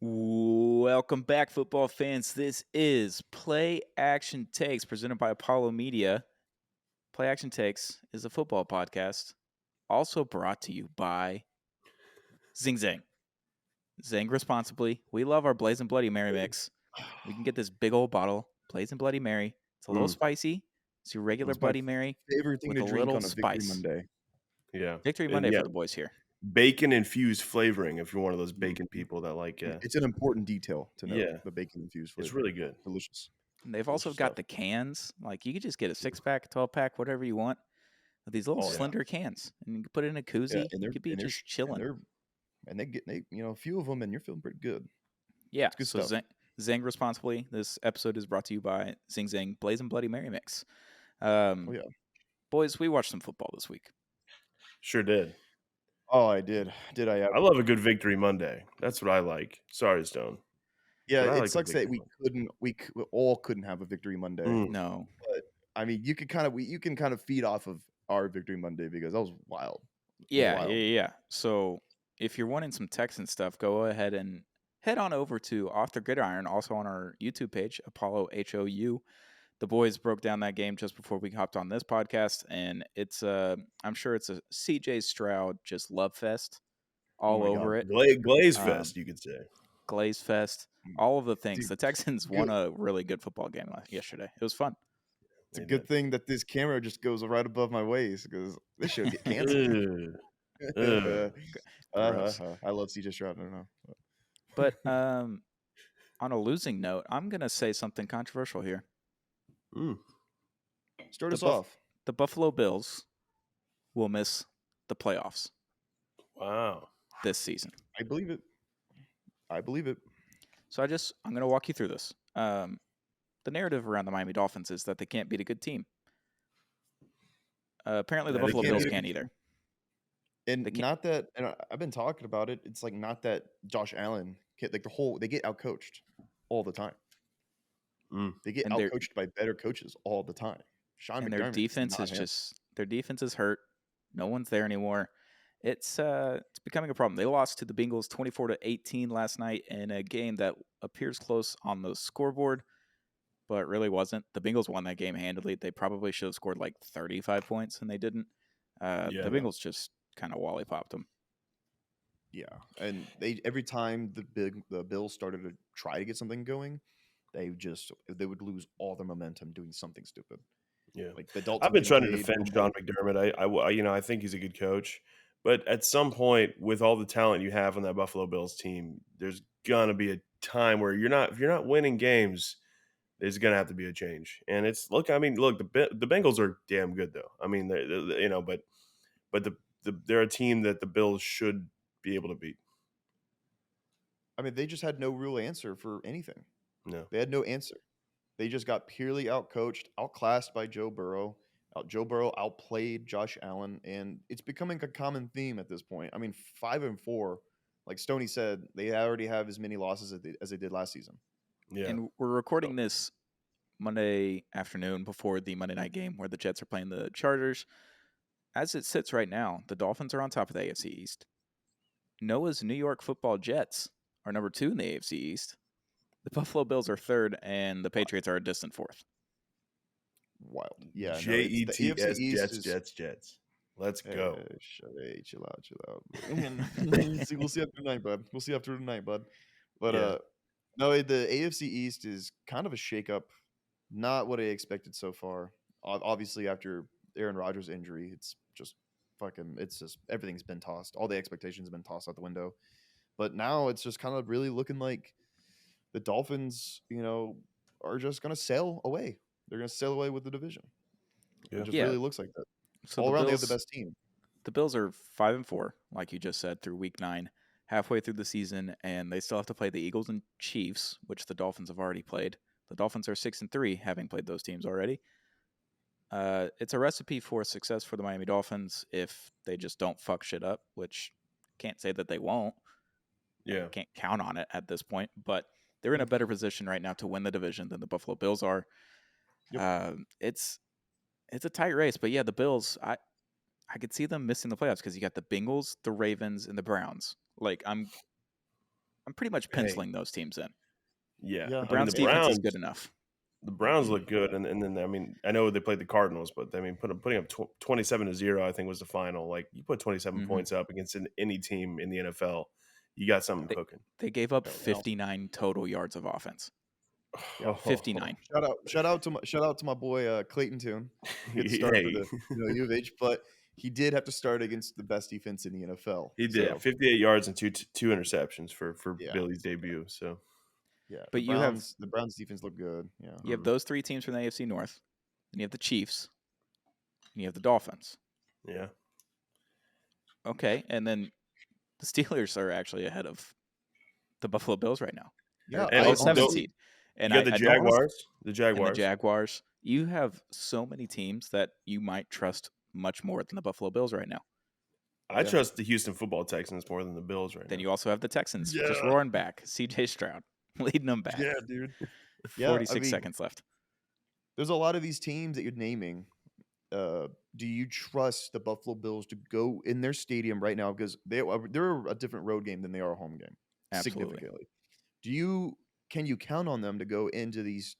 Welcome back, football fans. This is Play Action Takes presented by Apollo Media. Play Action Takes is a football podcast, also brought to you by Zing Zang. Zang responsibly. We love our Blazing Bloody Mary mix. We can get this big old bottle, Blazing Bloody Mary. It's a little spicy. It's your regular It's my Bloody Mary favorite thing with to a drink little on a Victory spice. Monday. Yeah. Victory And Monday yeah, for the boys here. bacon-infused flavoring if you're one of those bacon people that like It's an important detail to know. Yeah. The bacon-infused flavor. It's really good. Delicious. And they've also Delicious got stuff. the cans. Like, you could just get a 6-pack, 12-pack, whatever you want. With these little Oh, yeah. slender cans, and you can put it in a koozie. and You could be just chilling. they get a few of them, and you're feeling pretty good. Yeah, It's good so stuff. Zang responsibly. This episode is brought to you by Zing Zang Blazing Bloody Mary Mix. Yeah. Boys, we watched some football this week. Sure did. Oh, I did. Did I? I love a good Victory Monday. That's what I like. Sorry, Stone. Yeah, But I it like sucks the that Victory we all couldn't have a Victory Monday. No, But I mean, you can kind of feed off of our Victory Monday because that was wild. yeah. So if you're wanting some Texan stuff, go ahead and head on over to Off the Gridiron, also on our YouTube page, Apollo HOU. The boys broke down that game just before we hopped on this podcast, and it's I'm sure it's a CJ Stroud just love fest all over it. Glaze fest, you could say. Glaze fest, all of the things. Dude, The Texans won a really good football game yesterday. It was fun. It's a good thing that this camera just goes right above my waist because this should get canceled. Gross. I love CJ Stroud. I don't know. But on a losing note, I'm gonna say something controversial here. Start us off. The Buffalo Bills will miss the playoffs Wow. this season. I believe it. So I'm going to walk you through this. The narrative around the Miami Dolphins is that they can't beat a good team. Apparently, the Buffalo Bills can't either. And not that, and I've been talking about it. It's like not that Josh Allen can't, like they get outcoached all the time. They get outcoached by better coaches all the time. Sean and McDermott their defense is their defense is hurt. No one's there anymore. It's becoming a problem. They lost to the Bengals 24-18 last night in a game that appears close on the scoreboard, but really wasn't. The Bengals won that game handily. They probably should have scored like 35 points, and they didn't. The Bengals just kind of wally-popped them. Yeah, and every time the Bills started to try to get something going, they would lose all their momentum doing something stupid. Yeah, like the I've been trying to defend Sean McDermott. I think he's a good coach, but at some point, with all the talent you have on that Buffalo Bills team, there's gonna be a time where if you're not winning games, there's gonna have to be a change. And the Bengals are damn good though. I mean, but they're a team that the Bills should be able to beat. I mean, they just had no real answer for anything. No, they had no answer. They just got purely outcoached, outclassed by Joe Burrow. Joe Burrow outplayed Josh Allen, and it's becoming a common theme at this point. I mean, 5-4, like Stoney said, they already have as many losses as they did last season. Yeah, and we're recording this Monday afternoon before the Monday night game where the Jets are playing the Chargers. As it sits right now, the Dolphins are on top of the AFC East. Noah's New York Football Jets are number 2 in the AFC East. The Buffalo Bills are 3rd, and the Patriots are a distant 4th. Wild. Yeah. Jets, Jets. Let's go. Chill out. We'll see after tonight, bud. But no, the AFC East is kind of a shakeup. Not what I expected so far. Obviously, after Aaron Rodgers' injury, it's just everything's been tossed. All the expectations have been tossed out the window. But now it's just kind of really looking like the Dolphins, are just going to sail away. They're going to sail away with the division. Yeah. It just really looks like that. So all around, they have the best team. The Bills are 5-4, like you just said, through Week 9, halfway through the season, and they still have to play the Eagles and Chiefs, which the Dolphins have already played. The Dolphins are 6-3, having played those teams already. It's a recipe for success for the Miami Dolphins if they just don't fuck shit up, which can't say that they won't. Yeah, can't count on it at this point, but they're in a better position right now to win the division than the Buffalo Bills are. Yep. It's a tight race, but yeah, the Bills, I could see them missing the playoffs because you got the Bengals, the Ravens, and the Browns. Like, I'm pretty much Hey. penciling those teams in. Yeah. Yeah. The I Browns mean, defense is good enough. The Browns look good, and then I mean I know they played the Cardinals, but I mean putting up 27-0, I think was the final. Like you put 27 Mhm. points up against any team in the NFL, you got something cooking. They gave up Yeah, and 59 total yards of offense. Yeah. 59. Shout out to my boy Clayton Toon. Good start for Hey, the U of H, but he did have to start against the best defense in the NFL. he did So, 58 yards and two interceptions for Yeah. Billy's debut. So yeah, But you have the Browns defense looked good. Yeah. you have those three teams from the AFC North, and you have the Chiefs, and you have the Dolphins. yeah, Okay, and then the Steelers are actually ahead of the Buffalo Bills right now. Yeah, And They're I the seventh don't- seed. And you got the I don't wanna- Jaguars. The and Jaguars. the Jaguars. You have so many teams that you might trust much more than the Buffalo Bills right now. I Yeah. trust the Houston Football Texans more than the Bills right Then now. you also have the Texans just Yeah. roaring back. CJ Stroud leading them back. Yeah, dude. 46 seconds left. There's a lot of these teams that you're naming. Do you trust the Buffalo Bills to go in their stadium right now because they're a different road game than they are a home game? Absolutely. Significantly. Can you count on them to go into these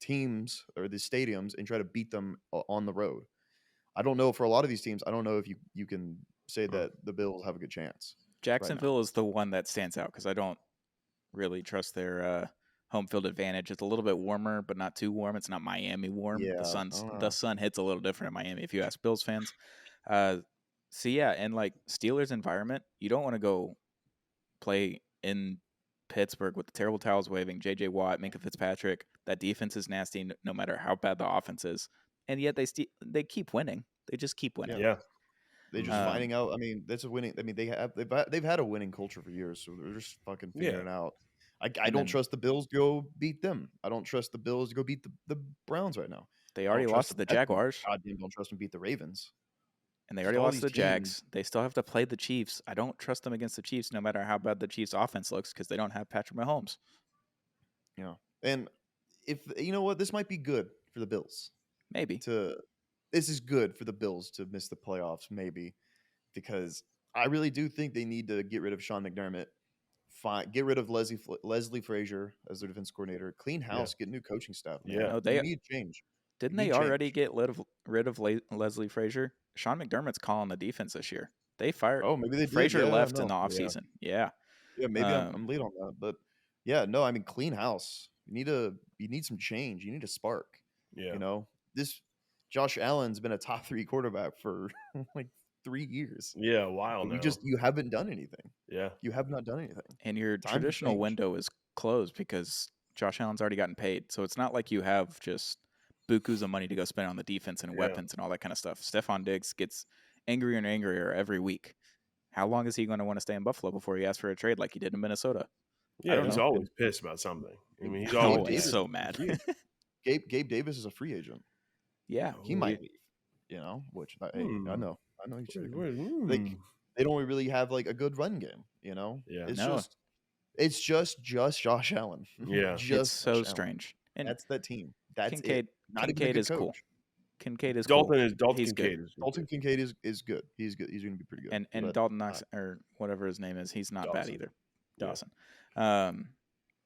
teams or these stadiums and try to beat them on the road? I don't know for a lot of these teams. I don't know if you can say that the Bills have a good chance. Jacksonville is the one that stands out because I don't really trust their home field advantage. It's a little bit warmer, but not too warm. It's not Miami warm. Yeah, The sun hits a little different in Miami if you ask Bills fans. So yeah, and like Steelers environment, you don't want to go play in Pittsburgh with the terrible towels waving, J.J. Watt, Minka Fitzpatrick. That defense is nasty no matter how bad the offense is, and yet they keep winning. They just keep winning. Yeah. They're just finding out. I mean, that's a winning. I mean, they've had a winning culture for years, so they're just fucking figuring it out. I don't trust the Bills to go beat them. I don't trust the Bills to go beat the Browns right now. They already lost to the Jaguars. Goddamn, don't trust them to beat the Ravens. And they already lost to the Jags. They still have to play the Chiefs. I don't trust them against the Chiefs, no matter how bad the Chiefs' offense looks, because they don't have Patrick Mahomes. Yeah, and if you know what, this might be good for the Bills. Maybe this is good for the Bills to miss the playoffs, maybe, because I really do think they need to get rid of Sean McDermott, get rid of Leslie Frazier as their defense coordinator, clean house, get new coaching staff. Man. Yeah, no, they need change. Didn't they already get rid of Leslie Frazier? Sean McDermott's calling the defense this year. They fired. Oh, maybe they Frazier did. left in the offseason. Yeah. Yeah, maybe I'm late on that, but yeah, no, I mean clean house. You need some change. You need a spark. Yeah. You know, this Josh Allen's been a top 3 quarterback for like 3 years. Yeah, a while now. You haven't done anything. Yeah. You have not done anything. And your traditional window is closed because Josh Allen's already gotten paid. So it's not like you have just bukus of money to go spend on the defense and weapons and all that kind of stuff. Stephon Diggs gets angrier and angrier every week. How long is he going to want to stay in Buffalo before he asks for a trade like he did in Minnesota? Yeah, he's always pissed about something. I mean, he's always so mad. Gabe Davis is a free agent. Yeah, he might leave. You know, which I know. They don't really have like a good run game. You know, it's just Josh Allen. Yeah, it's so strange. And that's that team. That's Kincaid. Not Kincaid is coach. Cool. Kincaid is Dalton cool. is Dalton He's Kincaid good. is Dalton Kincaid is good. He's good. He's going to be pretty good. And Dalton Knox or whatever his name is, he's not bad either. Yeah. Dawson.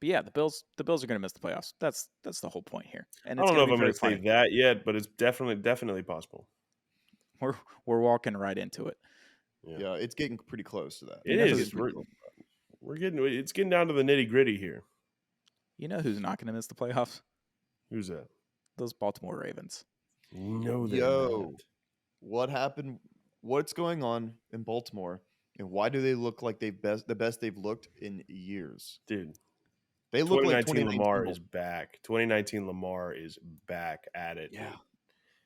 But yeah, the Bills are going to miss the playoffs. That's the whole point here. And I don't know if I'm going to say that yet, but it's definitely possible. We're walking right into it. Yeah, it's getting pretty close to that. It is. It's getting down to the nitty gritty here. You know who's not going to miss the playoffs? Who's that? Those Baltimore Ravens. No, what happened? What's going on in Baltimore, and why do they look like the best they've looked in years? Dude, they look like 2019 Lamar is back. 2019 Lamar is back at it. Yeah,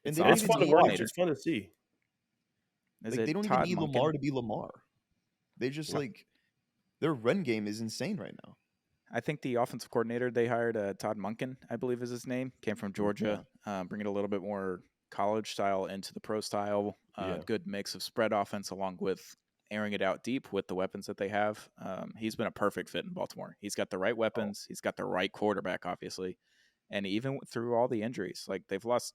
and it's fun to watch. It's fun to see. They don't even need Lamar to be Lamar. They just their run game is insane right now. I think the offensive coordinator they hired, Todd Monken, I believe is his name, came from Georgia, bringing a little bit more college style into the pro style. Good mix of spread offense along with airing it out deep with the weapons that they have. He's been a perfect fit in Baltimore. He's got the right weapons. He's got the right quarterback, obviously. And even through all the injuries, like they've lost,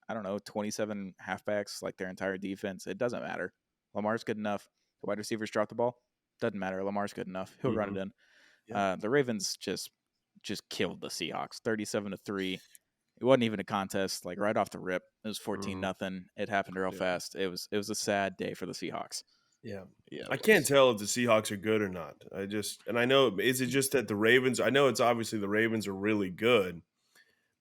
27 halfbacks, like their entire defense. It doesn't matter. Lamar's good enough. The wide receivers drop the ball. Doesn't matter. Lamar's good enough. He'll run it in. Yeah. The Ravens just killed the Seahawks, 37-3. It wasn't even a contest. Like right off the rip, it was 14-0. It happened real fast. It was a sad day for the Seahawks. Yeah. Yeah. I can't tell if the Seahawks are good or not. I know, is it just that the Ravens, I know it's obviously the Ravens are really good,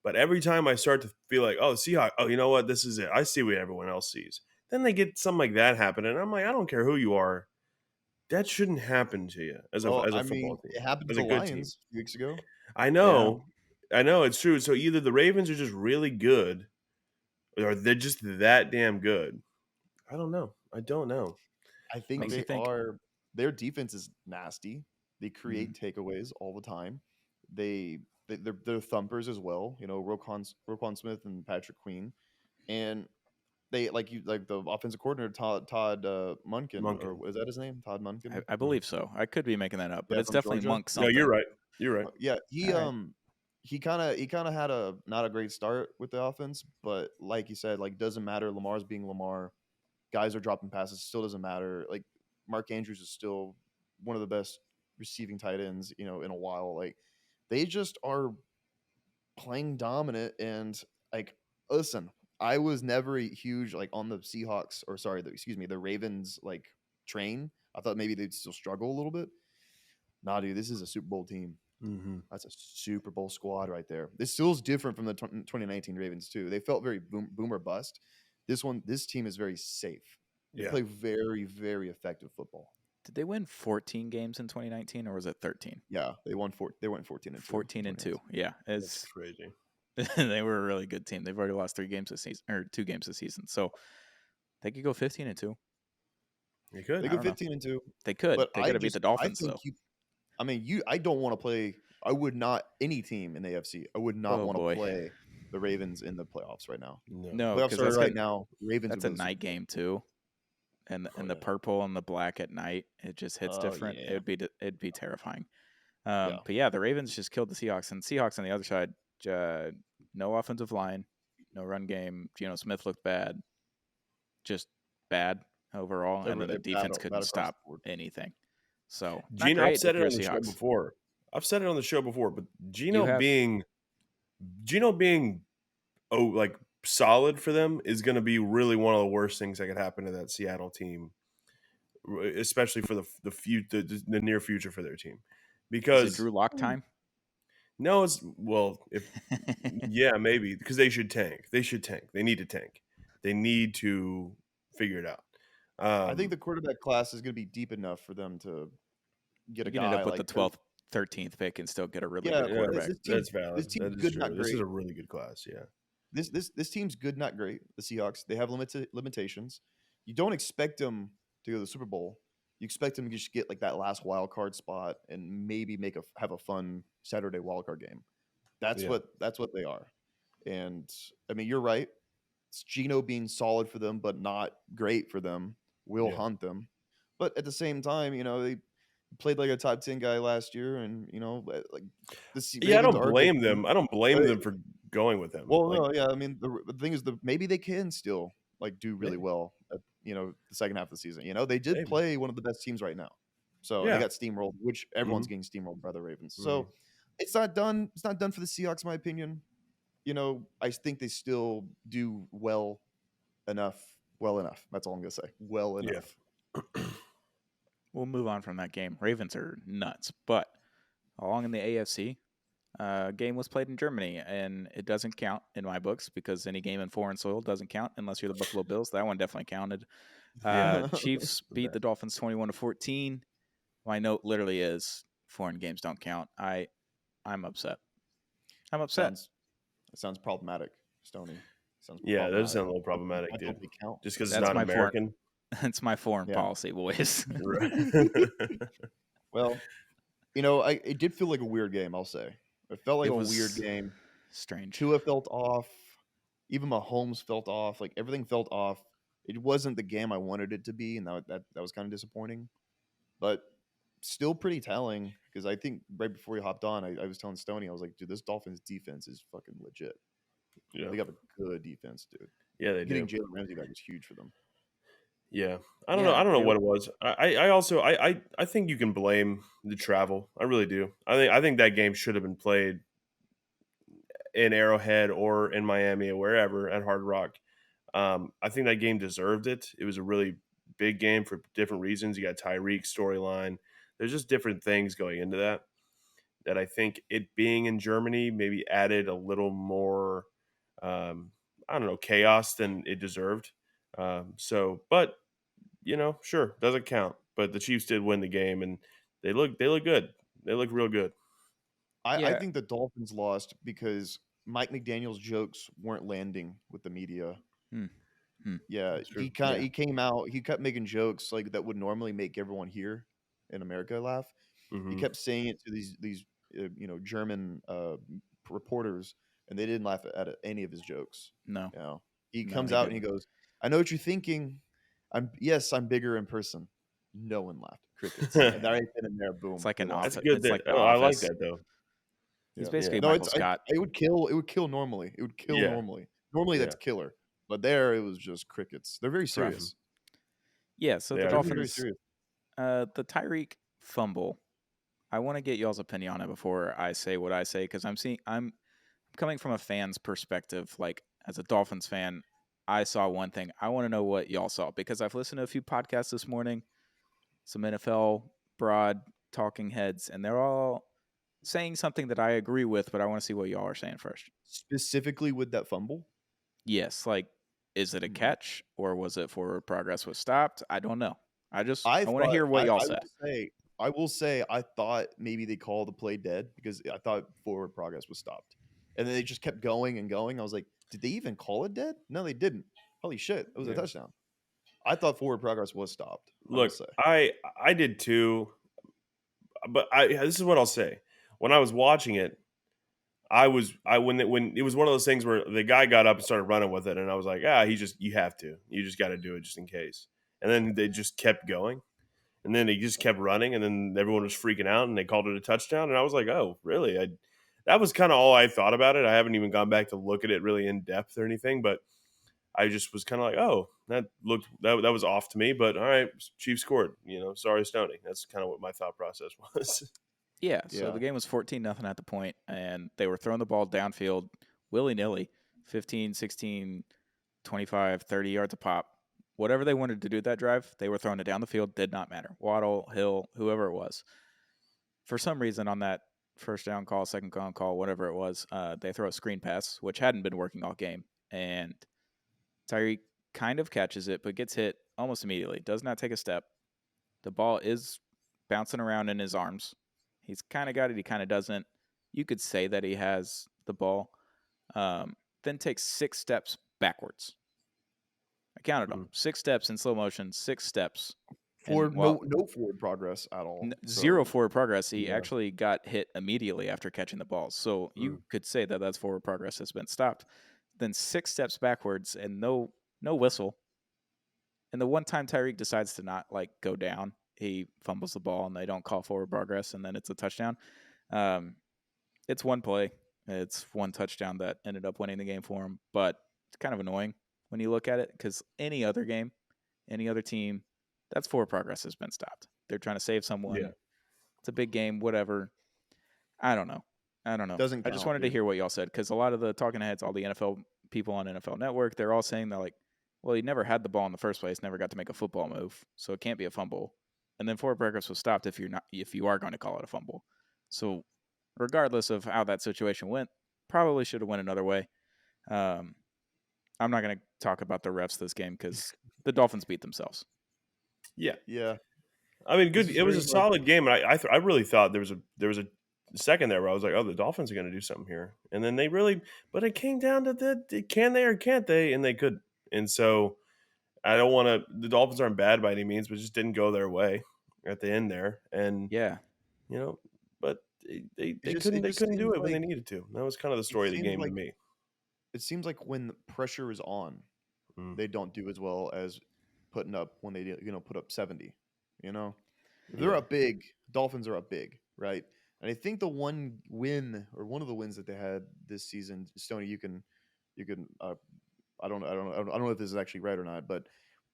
but every time I start to feel like, oh, the Seahawks, oh, you know what? This is it. I see what everyone else sees. Then they get something like that happening. And I'm like, I don't care who you are. That shouldn't happen to you as a Well, I football mean, team, it happened to as a the good team. Lions a few weeks ago. I know. It's true. So either the Ravens are just really good or they're just that damn good. I don't know. I don't know. I think Makes you they think. are. Their defense is nasty. They create takeaways all the time. They're thumpers as well. You know, Roquan Smith and Patrick Queen, and they like the offensive coordinator Todd Munkin, or Monken. is that his name? Todd Munkin. I believe so. I could be making that up, but Yeah, it's from definitely Georgia. Monk No, something. you're right. You're right. Yeah, All right. he kind of had a not a great start with the offense, but like you said, like doesn't matter. Lamar's being Lamar. Guys are dropping passes. Still doesn't matter. Like Mark Andrews is still one of the best receiving tight ends, you know, in a while. Like they just are playing dominant. And like, listen, I was never a huge like on the Seahawks or sorry, the Ravens like train. I thought maybe they'd still struggle a little bit. Nah, dude, this is a Super Bowl team. Mm-hmm. That's a Super Bowl squad right there. This still is different from the 2019 Ravens too. They felt very boom or bust. This team is very safe. They play very, very effective football. Did they win 14 games in 2019 or was it 13? Yeah, they won 14 and 2. 14-2. Yeah, That's crazy. they were a really good team. They've already lost 3 games this season or 2 games this season. So they could go 15-2. You could. They go 15-2. They could. But They could have beat the Dolphins though. I don't want to play. I would not any team in the AFC. I would not want to play the Ravens in the playoffs right now. No, playoffs because are right now. Ravens. That's a night game too, and the purple and the black at night, it just hits different. Yeah. It'd be terrifying. But yeah, the Ravens just killed the Seahawks, and Seahawks on the other side, no offensive line, no run game. Geno Smith looked bad, just bad overall, and then the defense couldn't stop anything. So Geno, I've said it on the show before. But Geno being like solid for them is going to be really one of the worst things that could happen to that Seattle team, especially for the near future for their team. Because is it Drew Lock time? No, maybe because they should tank. They need to tank. They need to figure it out. I think the quarterback class is going to be deep enough for them to get a guy. End up with the 12th, 13th pick and still get a really good quarterback. That's valid. This team's good, not great. This is a really good class. Yeah. This team's good, not great. The Seahawks, they have limitations. You don't expect them to go to the Super Bowl. You expect them to just get like that last wild card spot and maybe have a fun Saturday wild card game. That's what they are. And I mean, you're right. It's Geno being solid for them, but not great for them. Will hunt them. But at the same time, you know, they played like a top 10 guy last year, and you know, like this. Yeah, I don't blame them. I don't blame them for going with them. Well, no, yeah. I mean, the thing is, maybe they can still like do really well at, you know, the second half of the season. You know, they did play one of the best teams right now, so they got steamrolled, which everyone's getting steamrolled by the Ravens. So it's not done. It's not done for the Seahawks, in my opinion. You know, I think they still do well enough. That's all I'm gonna say. Well enough. Yeah. We'll move on from that game. Ravens are nuts, but along in the AFC, game was played in Germany, and it doesn't count in my books because any game in foreign soil doesn't count unless you're the Buffalo Bills. That one definitely counted. Chiefs beat the Dolphins 21-14. My note literally is foreign games don't count. I'm upset. That sounds problematic, Stoney. That does sound a little problematic, dude. Just because it's not American. It's my foreign policy, boys. Well, you know, it did feel like a weird game, I'll say. It felt like a weird game. Strange. Tua felt off. Even Mahomes felt off. Like, everything felt off. It wasn't the game I wanted it to be, and that was kind of disappointing. But still pretty telling, because I think right before we hopped on, I was telling Stoney, I was like, dude, this Dolphins defense is fucking legit. Yeah. They got a good defense, dude. Yeah, they Getting Jalen Ramsey back was huge for them. Yeah. I don't know. Yeah, I don't know what it was. I also I think you can blame the travel. I really do. I think that game should have been played in Arrowhead or in Miami or wherever at Hard Rock. I think that game deserved it. It was a really big game for different reasons. You got Tyreek storyline. There's just different things going into that I think it being in Germany maybe added a little more, I don't know, chaos than it deserved. But sure, doesn't count. But the Chiefs did win the game, and they look good. They look real good. I yeah. think the Dolphins lost because Mike McDaniel's jokes weren't landing with the media. Hmm, hmm. Yeah, That's true. Yeah, he came out, he kept making jokes like that would normally make everyone here in America laugh. He Hmm. kept saying it to these German reporters, and they didn't laugh at any of his jokes. no, You know, he no, comes he out and he didn't. goes, "I know what you're thinking. I'm bigger in person." No one laughed. Crickets. And right then and there, It's boom, like they an lost That's the office. game. good. It's That like The I like Office. that though. He's Yeah. basically Yeah. No, Michael Scott. it would kill. It would kill normally. It would kill Yeah. normally. Normally, Yeah. that's killer. But there, it was just crickets. They're very It's rough. serious. Yeah, so They the are. They're very, very Dolphins, serious. the Tyreek fumble. I want to get y'all's opinion on it before I say what I say because I'm coming from a fan's perspective. Like as a Dolphins fan, I saw one thing. I want to know what y'all saw because I've listened to a few podcasts this morning, some NFL broad talking heads, and they're all saying something that I agree with, but I want to see what y'all are saying first. Specifically with that fumble. Yes, like is it a Hmm. catch or was it forward progress was stopped? I don't know. I I want to thought hear what y'all said. I will say I thought maybe they called the play dead because I thought forward progress was stopped. And then they just kept going and going. I was like, did they even call it dead? No, they didn't. Holy shit. It was a Yeah. touchdown. I thought forward progress was stopped, I will Look, say. I did too, but this is what I'll say. When I was watching it, when it was one of those things where the guy got up and started running with it, and I was like, you just got to do it just in case. And then they just kept going, and then he just kept running, and then everyone was freaking out, and they called it a touchdown, and I was like, oh, really? That was kind of all I thought about it. I haven't even gone back to look at it really in depth or anything, but I just was kind of like, oh, that was off to me, but all right, Chiefs scored. Sorry, Stoney. That's kind of what my thought process was. Yeah, so Yeah. the game was 14-0 at the point, and they were throwing the ball downfield willy-nilly, 15, 16, 25, 30 yards a pop. Whatever they wanted to do that drive, they were throwing it down the field, did not matter. Waddle, Hill, whoever it was. For some reason on that first down call, second down call, whatever it was, they throw a screen pass, which hadn't been working all game, and Tyreek kind of catches it, but gets hit almost immediately, does not take a step. The ball is bouncing around in his arms. He's kind of got it. He kind of doesn't. You could say that he has the ball. Then takes 6 steps backwards. I counted them. 6 steps in slow motion, 6 steps. And while No forward progress at all. zero So forward progress, he Yeah. actually got hit immediately after catching the ball. So you could say that that's forward progress has been stopped. Then 6 steps backwards and no whistle. And the one time Tyreek decides to not go down, he fumbles the ball and they don't call forward progress, and then it's a touchdown. It's one play, it's one touchdown that ended up winning the game for him, but it's kind of annoying when you look at it because any other game, any other team, that's forward progress has been stopped. They're trying to save someone. Yeah. It's a big game, whatever. I don't know. doesn't I just count, wanted to dude. hear what y'all said because a lot of the talking heads, all the NFL people on NFL Network, they're all saying that well, he never had the ball in the first place, never got to make a football move, so it can't be a fumble. And then forward progress was stopped if you are going to call it a fumble. So regardless of how that situation went, probably should have went another way. I'm not going to talk about the refs this game because the Dolphins beat themselves. Yeah. Yeah. I mean, This good. is It was very a much solid game, and I really thought there was a second there where I was like, oh, the Dolphins are going to do something here, and then but it came down to can they or can't they, and they could, and so I don't want to. The Dolphins aren't bad by any means, but it just didn't go their way at the end there, and Yeah. but they it just couldn't do seems it when they like needed to. That was kind of the story of the game to me. it seems like when the pressure is on, Mm. they don't do as well as putting up when they put up 70. If they're Yeah. up big, Dolphins are up big, right? And I think the one win or one of the wins that they had this season, Stoney, you can I don't know if this is actually right or not, but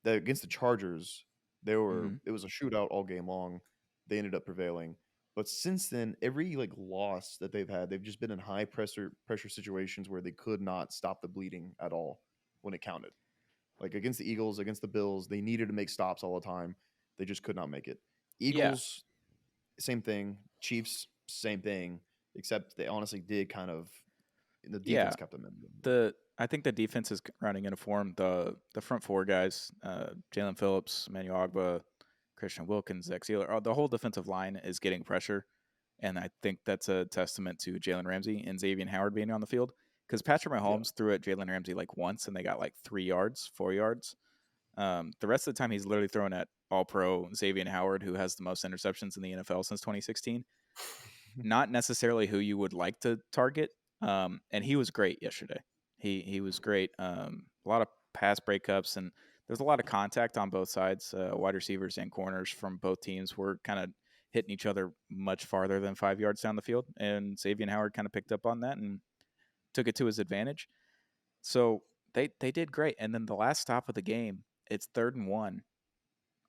that against the Chargers, they were Mhm. it was a shootout all game long. They ended up prevailing. But since then, every like loss that they've had, they've just been in high pressure situations where they could not stop the bleeding at all when it counted. Like against the Eagles, against the Bills, they needed to make stops all the time. They just could not make it. Yeah. Eagles, same thing. Chiefs, same thing. Except they honestly did kind of the Yeah. defense kept them in the game. I think the defense is running into form. The front four guys, Jalen Phillips, Emmanuel Ogba, Christian Wilkins, Zach Sealer, the whole defensive line is getting pressure. And I think that's a testament to Jalen Ramsey and Xavier Howard being on the field. Because Patrick Yeah. Mahomes threw at Jalen Ramsey like once and they got like 3 yards, 4 yards. The rest of the time he's literally throwing at all pro Xavier Howard, who has the most interceptions in the NFL since 2016. Not necessarily who you would like to target. And he was great yesterday. He was great. A lot of pass breakups, and there's a lot of contact on both sides. Wide receivers and corners from both teams were kind of hitting each other much farther than 5 yards down the field, and Xavier Howard kind of picked up on that and took it to his advantage. So they did great. And then the last stop of the game, it's 3rd and 1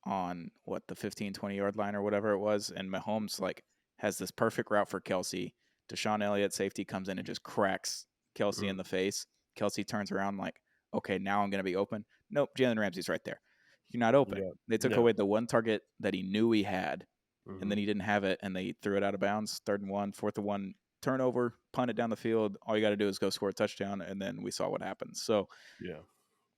on what the 15, 20-yard line or whatever it was, and Mahomes like has this perfect route for Kelsey. Deshaun Elliott, safety, comes in and just cracks Kelsey in the face. Kelsey turns around like, okay, now I'm going to be open. Nope, Jalen Ramsey's right there. You're not open. Yeah. They took No. away the one target that he knew he had, and then Mhm. he didn't have it, and they threw it out of bounds. 3rd and 1, 4th and 1, turnover, punt it down the field. All you got to do is go score a touchdown, and then we saw what happens. So Yeah.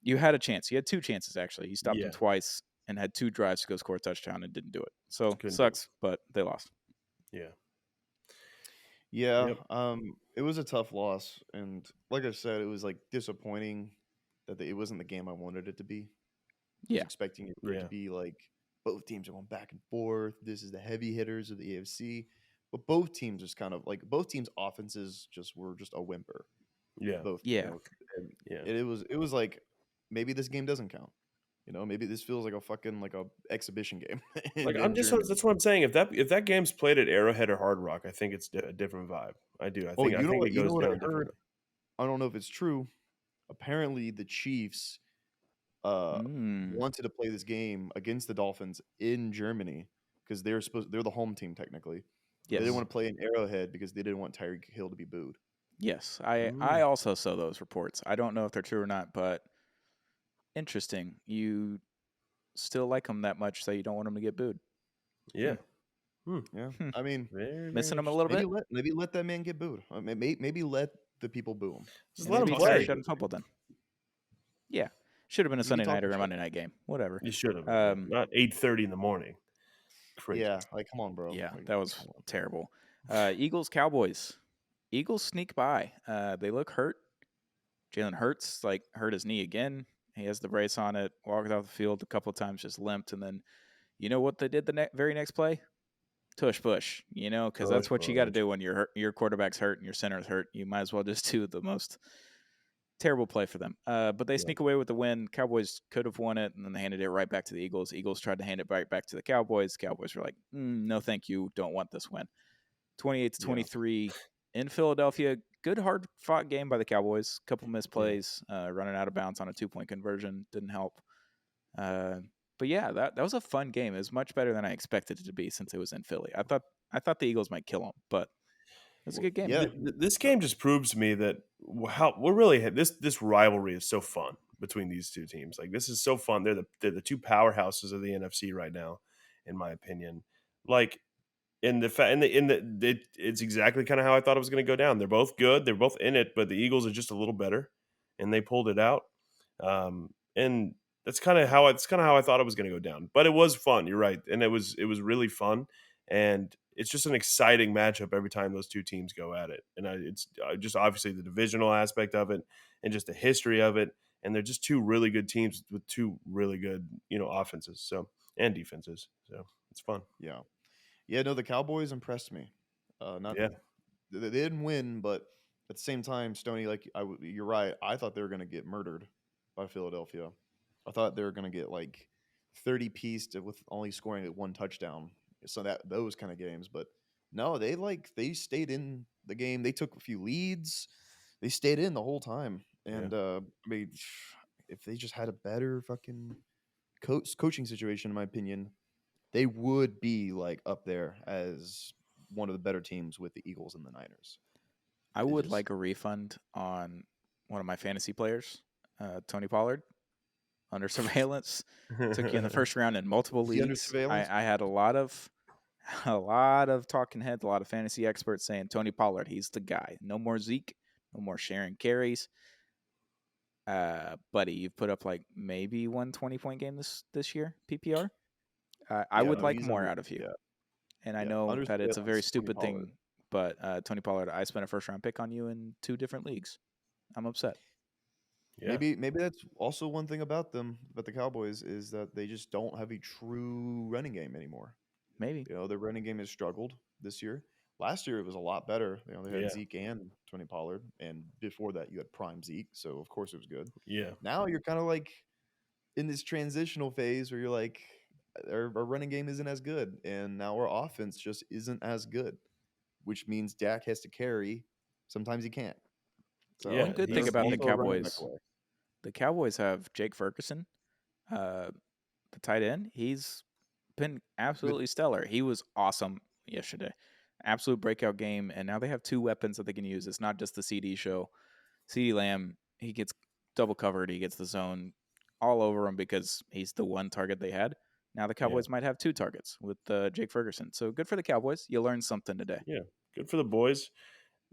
you had a chance. You had 2 chances, actually. You stopped Yeah. him twice and had 2 drives to go score a touchdown and didn't do it. So Couldn't do it. sucks, but they lost. Yeah. Yeah, Yep. it was a tough loss, and like I said, it was like disappointing that it wasn't the game I wanted it to be. I was Yeah. expecting it for it Yeah. to be like both teams are going back and forth. This is the heavy hitters of the AFC, but both teams just kind of like both teams' offenses just were just a whimper. Yeah. Both, Yeah. and Yeah. it was like maybe this game doesn't count. Maybe this feels like a fucking like a exhibition game Like in Germany. that's what I'm saying. If that game's played at Arrowhead or Hard Rock, I think it's a different vibe. I do. I Oh, think it you know goes what I down heard? differently. I don't know if it's true. Apparently, the Chiefs Mm. wanted to play this game against the Dolphins in Germany because they're the home team technically. They didn't Yes. want to play in Arrowhead because they didn't want Tyreek Hill to be booed. Yes. I Mm. also saw those reports. I don't know if they're true or not, but interesting. You still like them that much, so you don't want them to get booed. Yeah. Yeah, Hmm. I mean, Very, very Missing them a interesting. little bit. maybe let that man get booed. Maybe let the people boo him. Just And let maybe him he started play. shutting football then. Yeah. Should have been a He Sunday talk night or his a shit. Monday night game. Whatever. You should have. Um, Not 8:30 in the morning. Crazy. Yeah, like come on, bro. Yeah, Like, that was come on. terrible. Eagles, Cowboys. Eagles sneak by. They look hurt. Jalen Hurts hurt his knee again. He has the brace on it. Walked off the field a couple of times, just limped, and then you know what they did the very next play? Tush push. Because that's what you got to Push. do when your quarterback's hurt and your center's hurt. You might as well just do the most terrible play for them. But they Yeah. sneak away with the win. Cowboys could have won it, and then they handed it right back to the Eagles. Eagles tried to hand it right back to the Cowboys. Cowboys were like, no, thank you. Don't want this win. 28-23 in Philadelphia. Good, hard-fought game by the Cowboys. Couple misplays, running out of bounds on a 2-point conversion. Didn't help. But yeah, that was a fun game. It was much better than I expected it to be since it was in Philly. I thought the Eagles might kill them, but it was a good game. Yeah. This game just proves to me that how we're really this rivalry is so fun between these two teams. Like this is so fun. They're the two powerhouses of the NFC right now, in my opinion. Like it's exactly kind of how I thought it was going to go down. They're both good. They're both in it, but the Eagles are just a little better, and they pulled it out. And that's kind of how I thought it was going to go down. But it was fun. You're right, and it was really fun. And it's just an exciting matchup every time those two teams go at it. And it's just obviously the divisional aspect of it, and just the history of it. And they're just two really good teams with two really good offenses and defenses. So it's fun. Yeah. Yeah, no, the Cowboys impressed me. Not Yeah. they didn't win, but at the same time, Stoney, like you're right. I thought they were going to get murdered by Philadelphia. I thought they were going to get like 30 pieced with only scoring at one touchdown. So those kind of games, but no, they stayed in the game. They took a few leads. They stayed in the whole time. And I mean, if they just had a better fucking coaching situation, in my opinion, they would be like up there as one of the better teams with the Eagles and the Niners. I They would just- like a refund on one of my fantasy players, Tony Pollard, under surveillance. Took you in the first round in multiple Is he under leagues. surveillance? I had a lot of talking heads, a lot of fantasy experts saying Tony Pollard, he's the guy. No more Zeke, no more sharing carries. Buddy, you've put up like maybe 1 20-point game this year, PPR. I Yeah, would no, like he's more under- out of you. yeah. And I Yeah, know under that it's a very surveillance, Tony stupid Pollard. thing, but Tony Pollard, I spent a first round pick on you in 2 different leagues. I'm upset. Yeah. Maybe that's also one thing about them, about the Cowboys, is that they just don't have a true running game anymore. Maybe. You know, their running game has struggled this year. Last year it was a lot better. You know, they had Yeah. Zeke and Tony Pollard, and before that you had prime Zeke, so of course it was good. Yeah. Now you're kind of like in this transitional phase where you're like, our running game isn't as good, and now our offense just isn't as good, which means Dak has to carry. Sometimes he can't. So Yeah, One good he's- thing about the also a running back Cowboys, away. the Cowboys have Jake Ferguson, the tight end. He's been absolutely stellar. He was awesome yesterday. Absolute breakout game, and now they have 2 weapons that they can use. It's not just the CD show. CD Lamb, he gets double covered. He gets the zone all over him because he's the one target they had. Now the Cowboys might have 2 targets with Jake Ferguson. So good for the Cowboys. You learned something today. Yeah. Good for the boys.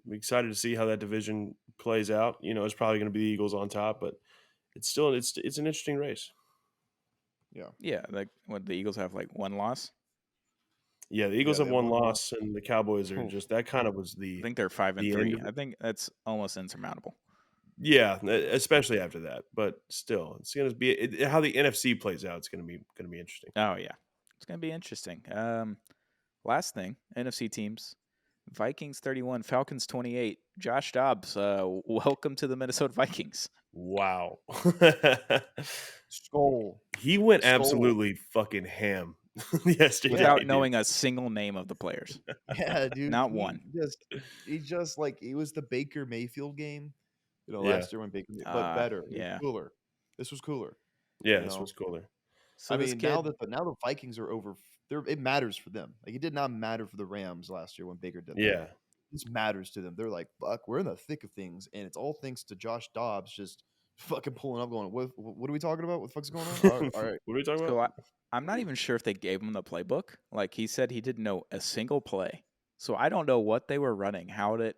I'm excited to see how that division plays out. You know, it's probably going to be the Eagles on top, but it's still it's an interesting race. Yeah, like what the Eagles have like 1 loss. Yeah, the Eagles they have have one one loss, and the Cowboys are Oof. just that kind of was I the think they're 5 and the 3. end of I think that's almost insurmountable. yeah, especially after that. But still, it's going to be how the NFC plays out. It's going to be interesting. Oh yeah, it's gonna be interesting. Last thing, NFC teams: Vikings 31, Falcons 28. Josh Dobbs, welcome to the Minnesota Vikings. Wow, Skull. he went Skull. absolutely fucking ham yesterday. Without dude. knowing a single name of the players. Yeah, dude. Not he one. He just like it was the Baker Mayfield game, you know, Yeah. last year when Baker, but better. It was yeah. cooler. This was cooler. Yeah, you this know. was cooler. So I this mean, kid, now the Vikings are over. It matters for them. Like it did not matter for the Rams last year when Baker did that. Yeah, This matters to them. They're like, fuck, we're in the thick of things, and it's all thanks to Josh Dobbs just fucking pulling up, going, what are we talking about? What the fuck's going on? All right. What are we talking so about? I'm not even sure if they gave him the playbook. Like he said, he didn't know a single play. So I don't know what they were running. How did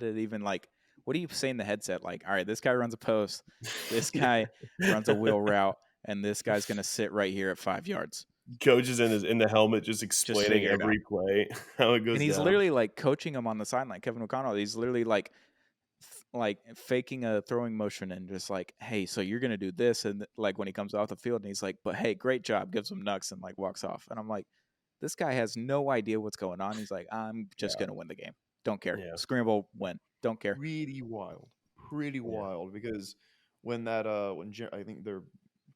it even like? What do you say in the headset? Like, all right, this guy runs a post, this guy runs a wheel route, and this guy's gonna sit right here at 5 yards. Coach is in the helmet, just explaining figure it every play, how it goes. And he's down. literally like coaching him on the sideline, Kevin O'Connell. He's literally like faking a throwing motion and just like, hey, so you're gonna do this, and like when he comes off the field, and he's like, but hey, great job, gives him knucks and like walks off. And I'm like, this guy has no idea what's going on. He's like, I'm just gonna win the game. Don't care. Yeah. Scramble, win. Don't care. Pretty wild because when that I think their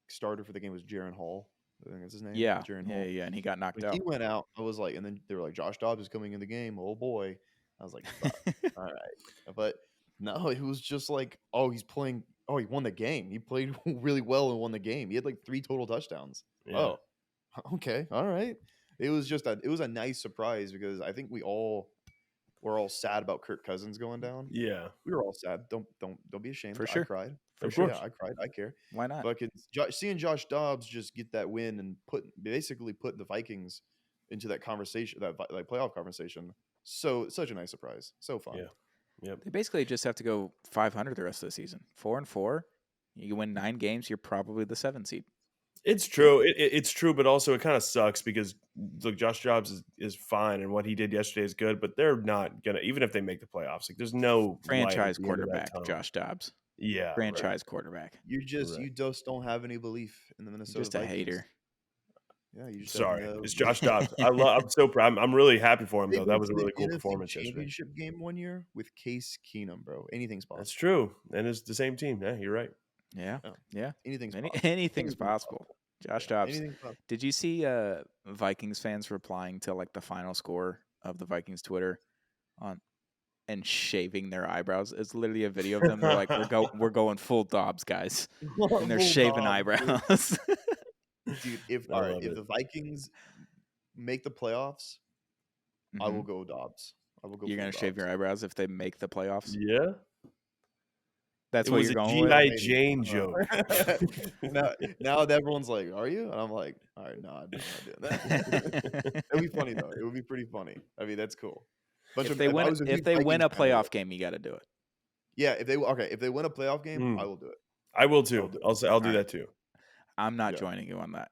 starter for the game was Jaron Hall. I think that's his name. Yeah, Jaron yeah, Hall. yeah. And he got knocked When out. he went out, I was like, and then they were like, Josh Dobbs is coming in the game. Oh boy, I was like, fuck. All right, but no, it was just like, oh, he's playing. Oh, he won the game. He played really well and won the game. He had like 3 total touchdowns. Yeah. Oh, okay, all right. It was a nice surprise because I think we're all sad about Kirk Cousins going down. Yeah. We were all sad. Don't be ashamed. For sure. I cried. For sure. Yeah, I cried. I care. Why not? But seeing Josh Dobbs just get that win and basically put the Vikings into that conversation, that like playoff conversation. So such a nice surprise. So fun. Yeah. Yep. They basically just have to go 500 the rest of the season. 4-4. You win 9 games, you're probably the 7th seed. It's true. It's true, but also it kind of sucks because look, Josh Dobbs is fine, and what he did yesterday is good, but they're not gonna, even if they make the playoffs. Like, there's no light at Franchise the end of that quarterback, tunnel. Josh Dobbs. Yeah, Franchise quarterback. You Correct. just don't have any belief in the Minnesota Just a Vikings. hater. Yeah, you just Sorry, have no- it's Josh Dobbs. I'm so proud. I'm really happy for him They though. That went was a to the really cool NFC performance yesterday. championship game one year with Case Keenum, bro. Anything's possible. That's true, and it's the same team. Yeah, you're right. Yeah. Oh. Yeah. Anything's possible. Anything's possible. Josh Dobbs. Anything's possible. Did you see Vikings fans replying to like the final score of the Vikings Twitter on and shaving their eyebrows? It's literally a video of them. They're like, we're going full Dobbs, guys. And they're Full shaving Dobbs, dude. eyebrows. Dude, if I all right, love if it. the Vikings make the playoffs, I will Mhm. go Dobbs. I will go You're full gonna shave your Dobbs. eyebrows if they make the playoffs. Yeah, That's it what was you're a going with. GI Maybe. Jane joke. Now everyone's like, "Are you?" And I'm like, "All right, no, I'm not doing that." It'd be funny though. It would be pretty funny. I mean, that's cool. if they I win, was a if huge they win Vikings a fan, I would. playoff game, you got to do it. Yeah, if they win a playoff game, I will do it. I will I'll too. do it. I'll do All right. that too. I'm not Yeah. joining you on that.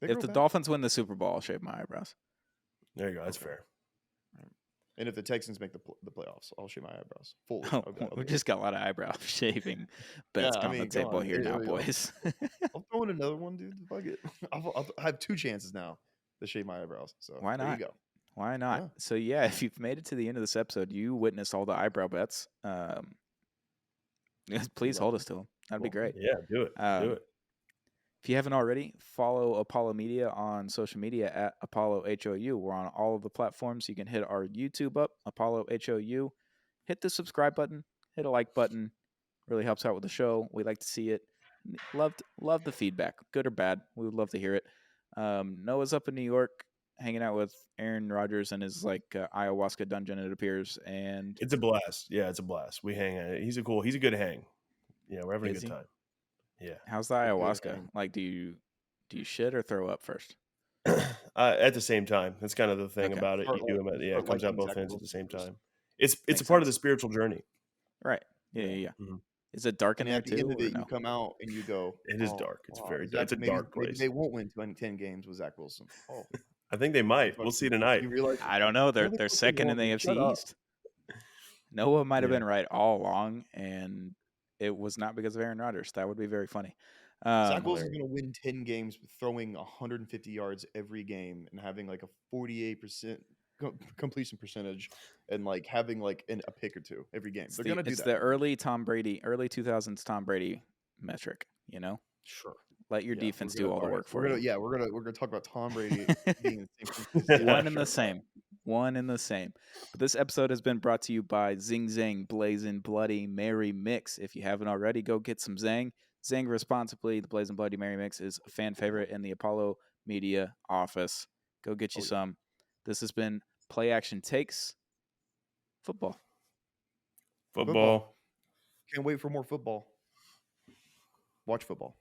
They If grow the back. Dolphins win the Super Bowl, I'll shave my eyebrows. There you go. That's Okay. fair. And if the Texans make the playoffs, I'll shave my eyebrows fully. Oh, I'll we do just got a lot of eyebrow shaving it. bets Yeah, I on the mean, come table on. here now, boys. I'll throw in another one, dude. Fuck it. I have 2 chances now to shave my eyebrows. So Why there you not? go. Why not? Yeah. So yeah, if you've made it to the end of this episode, you witnessed all the eyebrow bets. Please hold us to them. That'd be Cool. great. Yeah, do it. Do it. If you haven't already, follow Apollo Media on social media at Apollo HOU. We're on all of the platforms. You can hit our YouTube up, Apollo HOU. Hit the subscribe button. Hit a like button. Really helps out with the show. We like to see it. Love the feedback, good or bad. We would love to hear it. Noah's up in New York, hanging out with Aaron Rodgers and his ayahuasca dungeon. It appears, and It's a blast. Yeah, it's a blast. We hang out. He's a good hang. Yeah, we're having a Is good he? time. Yeah. how's the Good ayahuasca? hang. Like, do you shit or throw up first? At the same time. That's kind of the thing Okay. about it. Start You do them it start comes out liking both Zach ends at the Wilson same first. time. It's Makes a part of the sense. spiritual journey. Right. Yeah. Mhm. Is it dark in And there at the too, end of or it, no? you come out and you go, It is "Oh, dark. It's wow, very Zach, it's a maybe dark place. they won't win 10 games with Zach Wilson." Oh, I think they might. We'll see tonight. you realize I don't know. how They're the fuck they second in won't the win? AFC Shut up. East. Noah might have Yeah. been right all along, and it was not because of Aaron Rodgers. That would be very funny. Zach Wilson's going to win 10 games throwing 150 yards every game and having like a 48% completion percentage and like having like a pick or two every game. They're going to do It's that. the early 2000s Tom Brady metric. You know, Sure. let your Yeah, defense we're do gonna- all the all right, work for you. we're gonna talk about Tom Brady being in the same position. One and Sure. the same. One and the same. But this episode has been brought to you by Zing Zang Blazing Bloody Mary Mix. If you haven't already, go get some Zang. Zang responsibly. The Blazing Bloody Mary Mix is a fan favorite in the Apollo Media office. Go get you some. This has been Play Action Takes Football. Football. Can't wait for more football. Watch football.